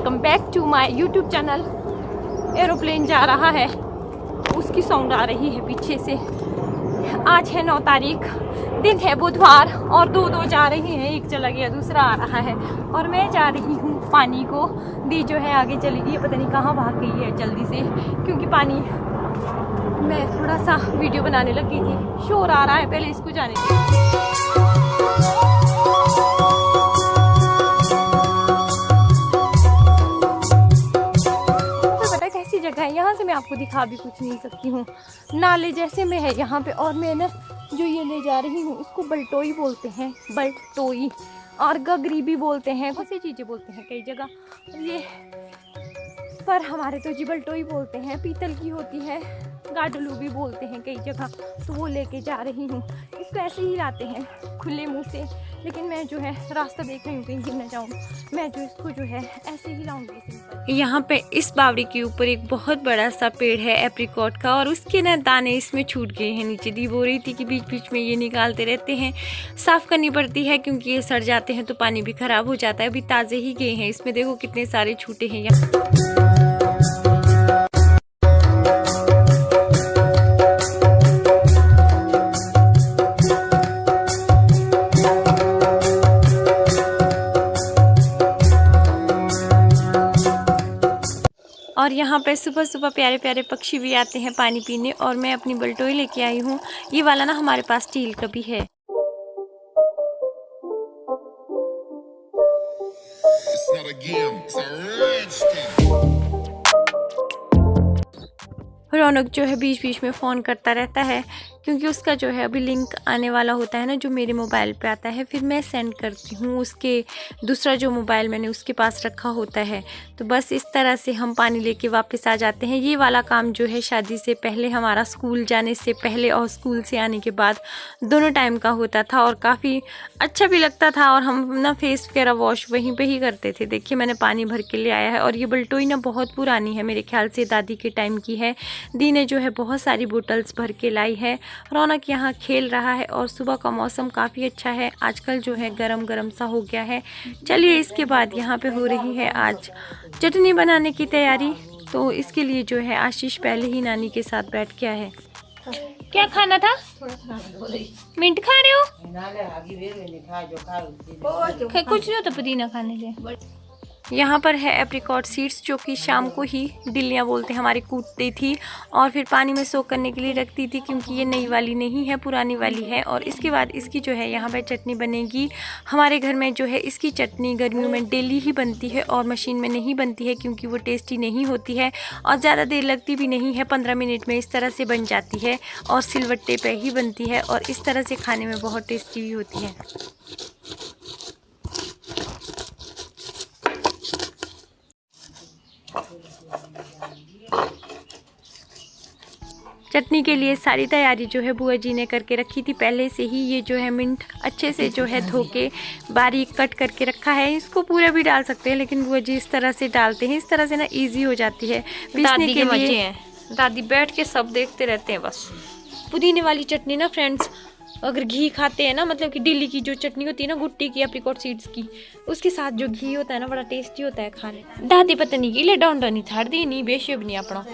Welcome back to my YouTube channel. Aeroplane जा रहा है, उसकी साउंड आ रही है पीछे से। आज है 9 तारीख, दिन है बुधवार और दो जा रही हैं, एक चला गया दूसरा आ रहा है और मैं जा रही हूँ पानी को। दी जो है आगे चली गई, पता नहीं कहाँ भाग गई है जल्दी से, क्योंकि पानी मैं थोड़ा सा वीडियो बनाने लगी थी। शोर आ रहा है, पहले इसको जाने दीजिए। जगह है, यहाँ से मैं आपको दिखा भी कुछ नहीं सकती हूँ। नाले जैसे में है यहाँ पे। और मैं ना जो ये ले जा रही हूँ इसको बल्टोई बोलते हैं, बल्टोई, और गगरी भी बोलते हैं, बहुत सी चीज़ें बोलते हैं कई जगह ये, पर हमारे तो जी बल्टोई बोलते हैं। पीतल की होती है, गाडलू भी बोलते हैं कई जगह। तो वो लेके जा रही हूँ। इसको ऐसे ही लाते हैं खुले मुँह से, लेकिन मैं जो है रास्ता देख रही हूँ कहीं गिर न जाऊँ। मैं जो इसको जो है ऐसे ही लाऊंगी। यहाँ पे इस बावड़ी के ऊपर एक बहुत बड़ा सा पेड़ है एप्रिकॉट का, और उसके ना दाने इसमें छूट गए हैं नीचे। दी बोल रही थी कि बीच बीच में ये निकालते रहते हैं, साफ करनी पड़ती है क्योंकि ये सड़ जाते हैं तो पानी भी खराब हो जाता है। अभी ताज़े ही गए हैं, इसमें देखो कितने सारे छूटे हैं यहाँ। और यहाँ पे सुबह सुबह प्यारे प्यारे पक्षी भी आते हैं पानी पीने। और मैं अपनी बल्टोई लेके आई हूँ। ये वाला ना हमारे पास स्टील का भी है। रौनक जो है बीच बीच में फ़ोन करता रहता है, क्योंकि उसका जो है अभी लिंक आने वाला होता है ना, जो मेरे मोबाइल पे आता है, फिर मैं सेंड करती हूँ उसके। दूसरा जो मोबाइल मैंने उसके पास रखा होता है। तो बस इस तरह से हम पानी लेके वापस आ जाते हैं। ये वाला काम जो है शादी से पहले, हमारा स्कूल जाने से पहले और स्कूल से आने के बाद दोनों टाइम का होता था, और काफ़ी अच्छा भी लगता था। और हम ना फेस वगैरह वॉश वहीं पर ही करते थे। देखिए मैंने पानी भर के ले आया है, और ये बल्टोई ना बहुत पुरानी है, मेरे ख्याल से दादी के टाइम की है। दी ने जो है बहुत सारी बोतल्स भर के लाई है। रौनक यहाँ खेल रहा है, और सुबह का मौसम काफ़ी अच्छा है। आजकल जो है गरम गरम सा हो गया है। चलिए इसके बाद यहाँ पे हो रही है आज चटनी बनाने की तैयारी। तो इसके लिए जो है आशीष पहले ही नानी के साथ बैठ गया है। क्या खाना था? मिंट खा रहे हो? कुछ नहीं होता पुदीना खाने से। यहाँ पर है एप्रिकॉट सीड्स, जो कि शाम को ही डिलियाँ बोलते हैं हमारी कूटती थी और फिर पानी में सोक करने के लिए रखती थी, क्योंकि ये नई वाली नहीं है, पुरानी वाली है। और इसके बाद इसकी जो है यहाँ पर चटनी बनेगी। हमारे घर में जो है इसकी चटनी गर्मियों में डेली ही बनती है, और मशीन में नहीं बनती है क्योंकि वो टेस्टी नहीं होती है और ज़्यादा देर लगती भी नहीं है। 15 मिनट में इस तरह से बन जाती है, और सिलवट्टे पे ही बनती है, और इस तरह से खाने में बहुत टेस्टी भी होती है। चटनी के लिए सारी तैयारी जो है बुआ जी ने करके रखी थी पहले से ही। ये जो है मिंट अच्छे से जो है धो के बारीक कट करके रखा है। इसको पूरा भी डाल सकते हैं, लेकिन बुआ जी इस तरह से डालते हैं। इस तरह से ना इजी हो जाती है पीसने के लिए। दादी बैठ के सब देखते रहते हैं बस। पुदीने वाली चटनी ना फ्रेंड्स, अगर घी खाते हैं ना, मतलब कि दिल्ली की जो चटनी होती है ना गुट्टी की, एप्रिकॉट सीड्स की, उसके साथ जो घी होता है ना, बड़ा टेस्टी होता है खाने। दादी पता नहीं कि ले डोंडा नहीं थाड़ दी नहीं बेशेब नहीं अपना।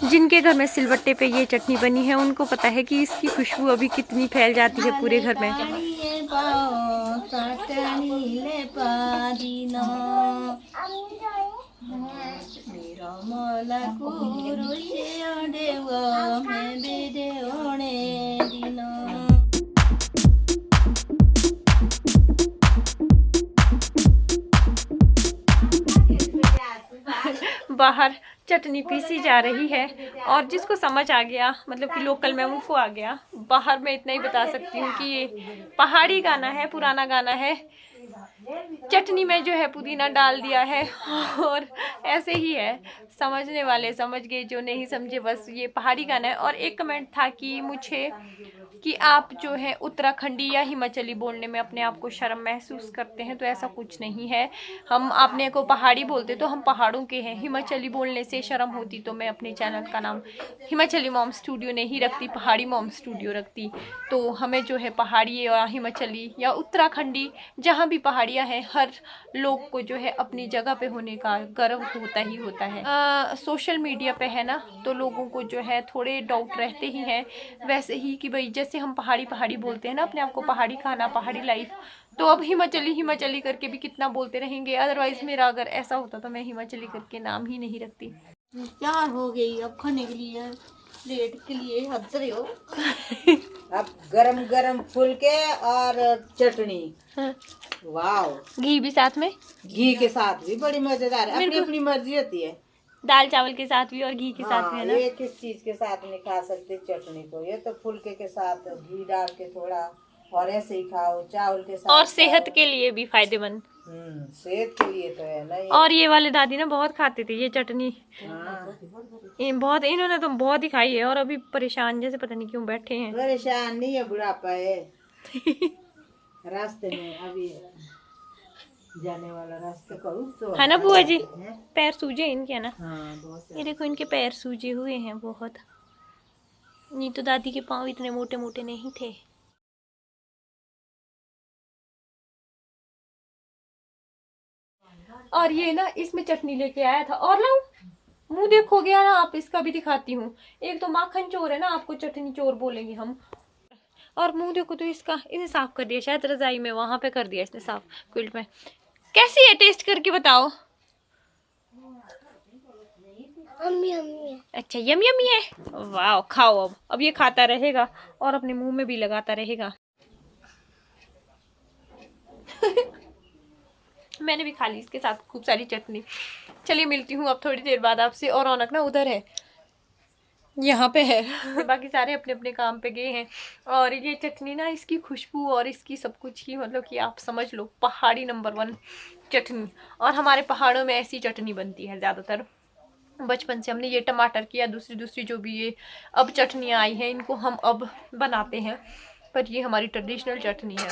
जिनके घर में सिलबट्टे पे ये चटनी बनी है उनको पता है कि इसकी खुशबू अभी कितनी फैल जाती है पूरे घर में। बाहर चटनी पीसी जा रही है, और जिसको समझ आ गया, मतलब कि लोकल में उनको आ गया। बाहर मैं इतना ही बता सकती हूँ कि ये पहाड़ी गाना है, पुराना गाना है। चटनी में जो है पुदीना डाल दिया है, और ऐसे ही है। समझने वाले समझ गए, जो नहीं समझे बस ये पहाड़ी गाना है। और एक कमेंट था कि मुझे कि आप जो है उत्तराखंडी या हिमाचली बोलने में अपने आप को शर्म महसूस करते हैं, तो ऐसा कुछ नहीं है। हम अपने को पहाड़ी बोलते तो हम पहाड़ों के हैं। हिमाचली बोलने से शर्म होती तो मैं अपने चैनल का नाम हिमाचली मॉम स्टूडियो नहीं रखती, पहाड़ी मॉम स्टूडियो रखती। तो हमें जो है पहाड़ी या हिमाचली या उत्तराखंडी जहाँ भी पहाड़ियाँ हैं, हर लोग को जो है अपनी जगह पे होने का गर्व होता ही होता है। सोशल मीडिया पे है ना, तो लोगों को जो है थोड़े डाउट रहते ही हैं, वैसे ही कि भाई जैसे हम पहाड़ी पहाड़ी बोलते हैं ना अपने आप को, पहाड़ी खाना पहाड़ी लाइफ, तो अब हिमाचली हिमाचली करके भी कितना बोलते रहेंगे। अदरवाइज मेरा अगर ऐसा होता तो मैं हिमाचली करके नाम ही नहीं रखती। तैयार हो गई, अब खाने के लिए प्लेट के लिए हाथ रहे हो। अब गरम गरम फुलके और चटनी, वाह, घी भी साथ में, घी के साथ भी बड़ी मजेदार है। अपनी अपनी मर्जी होती है, दाल चावल के साथ भी और घी के साथ भी है ना। ये किस चीज के साथ नहीं खा सकते चटनी को, ये तो फुलके के साथ घी डाल के थोड़ा, और ऐसे ही खाओ चावल के साथ, और सेहत के लिए भी फायदेमंद। सेहत के लिए तो है ना ये। और ये वाले दादी ना बहुत खाते थे ये चटनी, बहुत, इन्होंने तो बहुत ही खाई है और अभी परेशान जैसे पता नहीं क्यों बैठे हैं। परेशान नहीं है, बुढ़ापा है। रास्ते में अभी जाने वाला रास्ते को है ना बुआ जी, पैर सूजे इनके ना। हाँ, बहुत ये देखो इनके पैर सूजे हुए हैं बहुत। नहीं तो दादी के पाँव इतने मोटे मोटे नहीं थे। और ये ना इसमें चटनी लेके आया था, और लाऊं, मुंह देखोगे ना आप, इसका भी दिखाती हूँ। एक तो माखन चोर है ना, आपको चटनी चोर बोलेंगे हम। और मुंह देखो तो इसका, इसे साफ कर दिया शायद रजाई में, वहां पे कर दिया इसने साफ क्विल्ट में। कैसी है, टेस्ट करके बताओ। अच्छा यमी यमी है, वाह, खाओ। अब ये खाता रहेगा और अपने मुंह में भी लगाता रहेगा। मैंने भी खा ली इसके साथ खूब सारी चटनी। चलिए मिलती हूँ अब थोड़ी देर बाद आपसे। और रौनक ना उधर है, यहाँ पे है। बाकी सारे अपने अपने काम पे गए हैं। और ये चटनी ना, इसकी खुशबू और इसकी सब कुछ ही, मतलब कि आप समझ लो पहाड़ी नंबर 1 चटनी। और हमारे पहाड़ों में ऐसी चटनी बनती है ज़्यादातर। बचपन से हमने ये टमाटर की या दूसरी दूसरी जो भी ये अब चटनियाँ आई हैं, इनको हम अब बनाते हैं, पर ये हमारी ट्रेडिशनल चटनी है।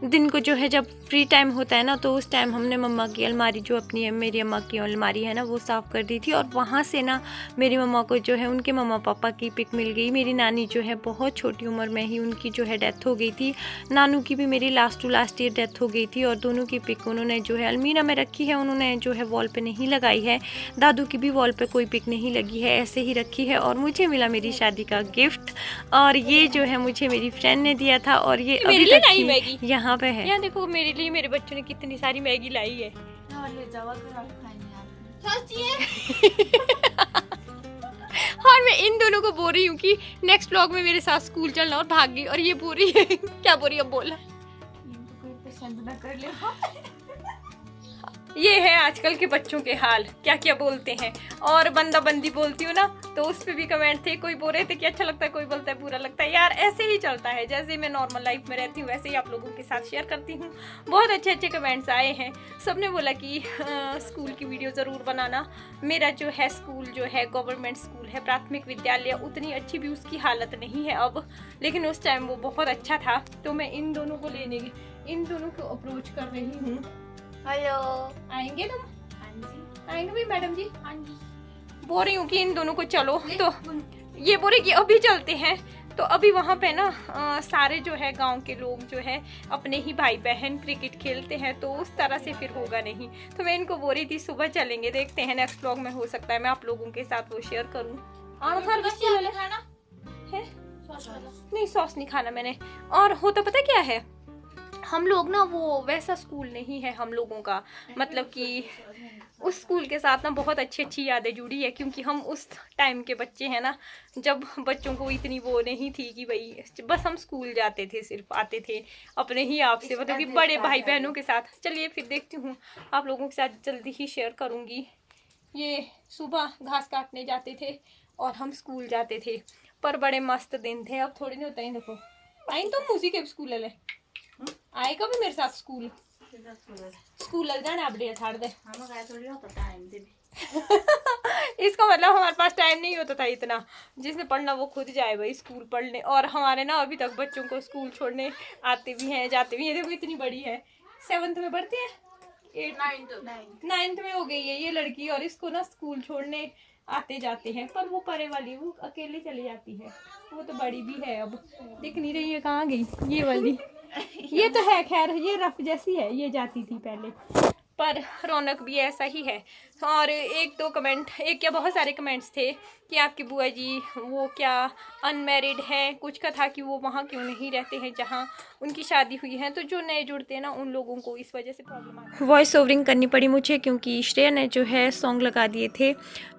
दिन को जो है जब फ्री टाइम होता है ना, तो उस टाइम हमने मम्मा की अलमारी, जो अपनी है मेरी अम्मा की अलमारी है ना, वो साफ़ कर दी थी। और वहाँ से ना मेरी मम्मा को जो है उनके मम्मा पापा की पिक मिल गई। मेरी नानी जो है बहुत छोटी उम्र में ही उनकी जो है डेथ हो गई थी। नानू की भी मेरी last to last year death हो गई थी। और दोनों की पिक उन्होंने जो है अलमीरा में रखी है, उन्होंने जो है वॉल पे नहीं लगाई है। दादू की भी वॉल पे कोई पिक नहीं लगी है, ऐसे ही रखी है। और मुझे मिला मेरी शादी का गिफ्ट, और ये जो है मुझे मेरी फ्रेंड ने दिया था। और ये अभी तक यहाँ पे है। यहाँ देखो मेरे लिए मेरे बच्चों ने कितनी सारी मैगी लाई है। और मैं इन दोनों को बोल रही हूँ कि नेक्स्ट व्लॉग में मेरे साथ स्कूल चलना, और भाग गई। और ये बोल रही है क्या बोल रही है, अब बोला पसंद ना कर ले। ये है आजकल के बच्चों के हाल, क्या क्या बोलते हैं। और बंदा बंदी बोलती हूँ ना, तो उस पे भी कमेंट थे, कोई बोल रहे थे कि अच्छा लगता है, कोई बोलता है बुरा लगता है। यार ऐसे ही चलता है, जैसे मैं नॉर्मल लाइफ में रहती हूँ वैसे ही आप लोगों के साथ शेयर करती हूँ। बहुत अच्छे अच्छे कमेंट्स आए हैं, सबने बोला कि स्कूल की वीडियो ज़रूर बनाना। मेरा जो है स्कूल जो है गवर्नमेंट स्कूल है, प्राथमिक विद्यालय, उतनी अच्छी भी उसकी हालत नहीं है अब, लेकिन उस टाइम वो बहुत अच्छा था। तो मैं इन दोनों को लेने, इन दोनों को अप्रोच कर रही हूँ। हेलो, आएंगे तुम? हाँ जी आएंगे भी मैडम जी। हाँ जी, बोल रही हूँ कि इन दोनों को चलो, तो ये बोल रही कि अभी चलते हैं। तो अभी वहाँ पे ना सारे जो है गांव के लोग जो है अपने ही भाई बहन क्रिकेट खेलते हैं, तो उस तरह से फिर होगा नहीं। तो मैं इनको बोल रही थी सुबह चलेंगे, देखते हैं नेक्स्ट व्लॉग में हो सकता है मैं आप लोगों के साथ वो शेयर करूँ। नहीं सॉस नहीं खाना मैंने। और होता पता क्या है, हम लोग ना वो वैसा स्कूल नहीं है हम लोगों का, मतलब कि उस स्कूल के साथ ना बहुत अच्छी अच्छी यादें जुड़ी है, क्योंकि हम उस टाइम के बच्चे हैं ना, जब बच्चों को इतनी वो नहीं थी कि भाई बस हम स्कूल जाते थे, सिर्फ आते थे अपने ही आप से, मतलब कि बड़े भाई बहनों के साथ। चलिए फिर देखती हूँ, आप लोगों के साथ जल्दी ही शेयर करूँगी। ये सुबह घास काटने जाते थे और हम स्कूल जाते थे, पर बड़े मस्त दिन थे। अब थोड़ी नहीं होता है, देखो आई तो मूसी के स्कूल ले आए कभी मेरे साथ स्कूल लग जाना, अपडेट छाड़ दे। इसका मतलब हमारे पास टाइम नहीं होता था इतना, जिसने पढ़ना वो खुद जाए भाई स्कूल पढ़ने। और हमारे ना अभी तक बच्चों को स्कूल छोड़ने आते भी हैं जाते भी हैं। देखो इतनी बड़ी है, 7th में पढ़ती है, 9th में हो गई है ये लड़की, और इसको ना स्कूल छोड़ने आते जाते हैं। पर वो परे वाली वो अकेले चली जाती है, वो तो बड़ी भी है अब, दिख नहीं रही है कहाँ गई ये वाली। ये तो है खैर, ये रफ जैसी है, ये जाती थी पहले। पर रौनक भी ऐसा ही है। और एक दो कमेंट, एक क्या बहुत सारे कमेंट्स थे कि आपकी बुआ जी वो क्या अनमैरिड है, कुछ का था कि वो वहाँ क्यों नहीं रहते हैं जहाँ उनकी शादी हुई है। तो जो नए जुड़ते हैं ना उन लोगों को इस वजह से प्रॉब्लम आती है। वॉइस ओवरिंग करनी पड़ी मुझे क्योंकि श्रेया ने जो है सॉन्ग लगा दिए थे।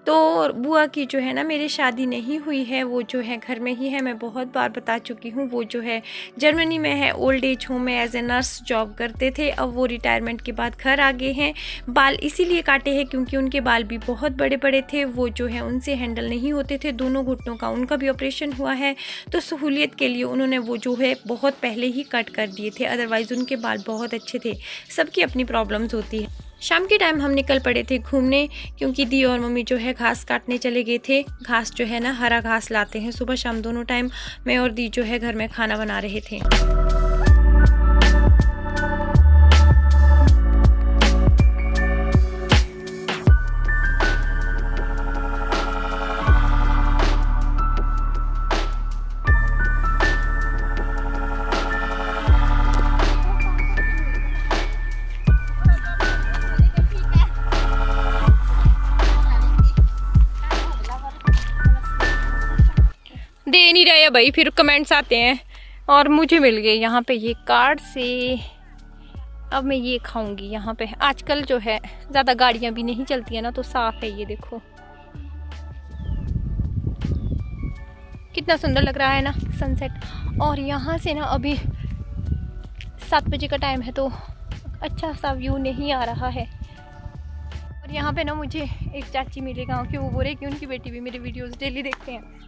तो बुआ की जो है ना मेरी शादी नहीं हुई है, वो जो है घर में ही है। मैं बहुत बार बता चुकी हूँ, वो जो है जर्मनी में है, ओल्ड एज होम में एज ए नर्स जॉब करते थे। अब वो रिटायरमेंट के बाद घर आ गए हैं। बाल इसीलिए काटे हैं क्योंकि उनके बाल भी बहुत बड़े बड़े थे, वो जो है उनसे हैंडल नहीं होते थे। दोनों घुटनों का उनका भी ऑपरेशन हुआ है, तो सहूलियत के लिए उन्होंने वो जो है बहुत पहले ही कट कर दिए थे। अदरवाइज़ उनके बाल बहुत अच्छे थे। सबकी अपनी प्रॉब्लम्स होती है। शाम के टाइम हम निकल पड़े थे घूमने क्योंकि दी और मम्मी जो है घास काटने चले गए थे। घास जो है ना हरा घास लाते हैं सुबह शाम दोनों टाइम। मैं और दी जो है घर में खाना बना रहे थे। दे नहीं रहे भाई, फिर कमेंट्स आते हैं। और मुझे मिल गए यहाँ पे ये कार्ड से, अब मैं ये खाऊंगी यहाँ पे। आजकल जो है ज़्यादा गाड़ियाँ भी नहीं चलती है ना, तो साफ है। ये देखो कितना सुंदर लग रहा है ना सनसेट। और यहाँ से ना अभी 7 बजे का टाइम है, तो अच्छा सा व्यू नहीं आ रहा है। और यहाँ पे ना मुझे एक चाची मिले गाँव की, वो बोल रहे कि उनकी बेटी भी मेरे वीडियोस डेली देखते हैं।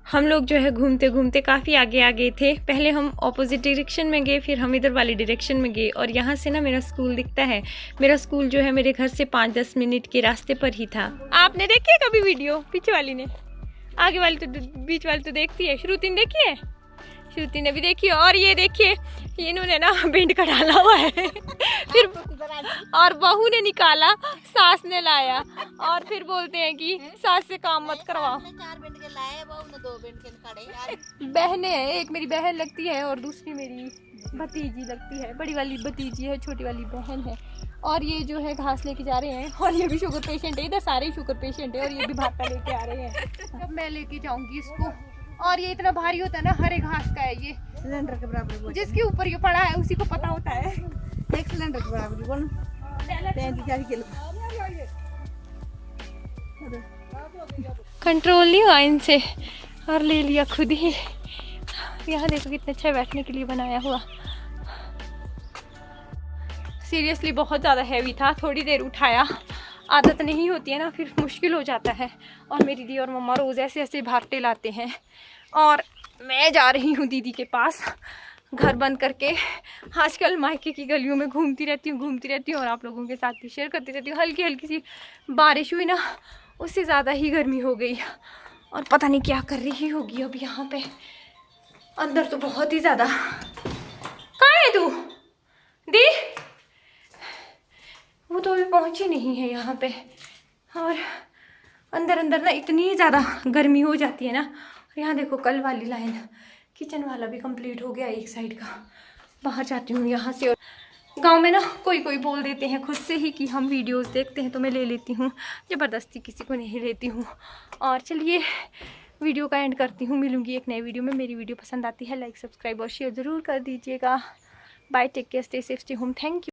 हम लोग जो है घूमते घूमते काफ़ी आगे आ गए थे। पहले हम ऑपोजिट डायरेक्शन में गए, फिर हम इधर वाली डायरेक्शन में गए। और यहाँ से ना मेरा स्कूल दिखता है। मेरा स्कूल जो है मेरे घर से 5-10 मिनट के रास्ते पर ही था। आपने देखी है कभी वीडियो? पीछे वाली ने, आगे वाली तो, बीच वाली तो देखती है। श्रुति ने देखी है? श्रुति ने भी देखी है। और ये देखिए इन्होंने ना बेंड का डाला हुआ है। फिर और बहू ने निकाला, सास ने लाया, और फिर बोलते हैं कि सास से काम मत करवाओ। 4 बेंड के लाए, बहू ने 2 बेंड के खड़े। बहनें हैं, एक मेरी बहन लगती है और दूसरी मेरी भतीजी लगती है। बड़ी वाली भतीजी है, छोटी वाली बहन है। और ये जो है घास लेके जा रहे हैं। और ये भी शुगर पेशेंट है, इधर सारे ही शुगर पेशेंट है। और ये भी भाटा लेके आ रहे हैं। अब मैं लेके जाऊंगी इसको। और ये इतना भारी होता है ना, हरे घास का है ये, सिलेंडर के बराबर, जिसके ऊपर ये पड़ा है उसी को पता होता है। एक सिलेंडर के बराबर बोल 34 किलो। कंट्रोल नहीं हुआ इनसे और ले लिया खुद ही। यहाँ देखो कितने अच्छा बैठने के लिए बनाया हुआ। सीरियसली बहुत ज़्यादा हैवी था, थोड़ी देर उठाया। आदत नहीं होती है ना, फिर मुश्किल हो जाता है। और मेरी दी और मम्मा रोज़ ऐसे ऐसे भागते लाते हैं। और मैं जा रही हूँ दीदी के पास, घर बंद करके। आजकल मायके की गलियों में घूमती रहती हूँ और आप लोगों के साथ भी शेयर करती रहती हूँ। हल्की हल्की सी बारिश हुई ना, उससे ज़्यादा ही गर्मी हो गई। और पता नहीं क्या कर रही होगी अब यहाँ पे। अंदर तो बहुत ही ज़्यादा। कहाँ है तू दी? वो तो अभी पहुँची नहीं है यहाँ पे। और अंदर अंदर ना इतनी ज़्यादा गर्मी हो जाती है ना। और यहाँ देखो कल वाली लाइन, किचन वाला भी कंप्लीट हो गया एक साइड का। बाहर जाती हूँ यहाँ से। और गांव में ना कोई कोई बोल देते हैं खुद से ही कि हम वीडियोस देखते हैं, तो मैं ले लेती हूँ। ज़बरदस्ती किसी को नहीं लेती हूँ। और चलिए वीडियो का एंड करती हूँ। मिलूँगी एक नए वीडियो में। मेरी वीडियो पसंद आती है लाइक सब्सक्राइब और शेयर ज़रूर कर दीजिएगा। Bye, take care, stay safe, stay home. Thank you.